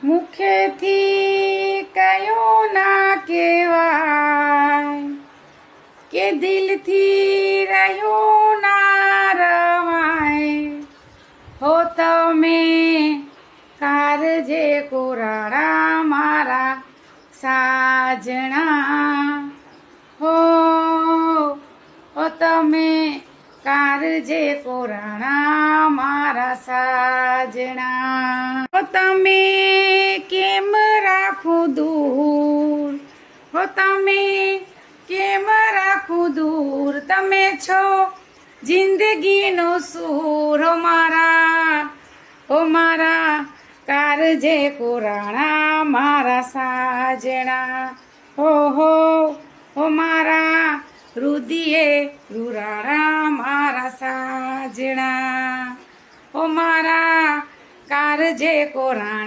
મુખેથી કયો ના કહેવાય કે દિલથી રહ્યો ના રવાય હો તમે કારજે કોરાણા મારા સાજણા હો તમે કારજે કોરાણા મારા સાજણા હો તમે કેમ રાખું દૂર હો તમે કેમ રાખું દૂર તમે છો જિંદગીનો સૂર હો મારા કારજે કોરાણા મારા સાજણા હો મારા રુદિયે રૂરાણા મારા સાજણા હો મારા કારજે કોરાણા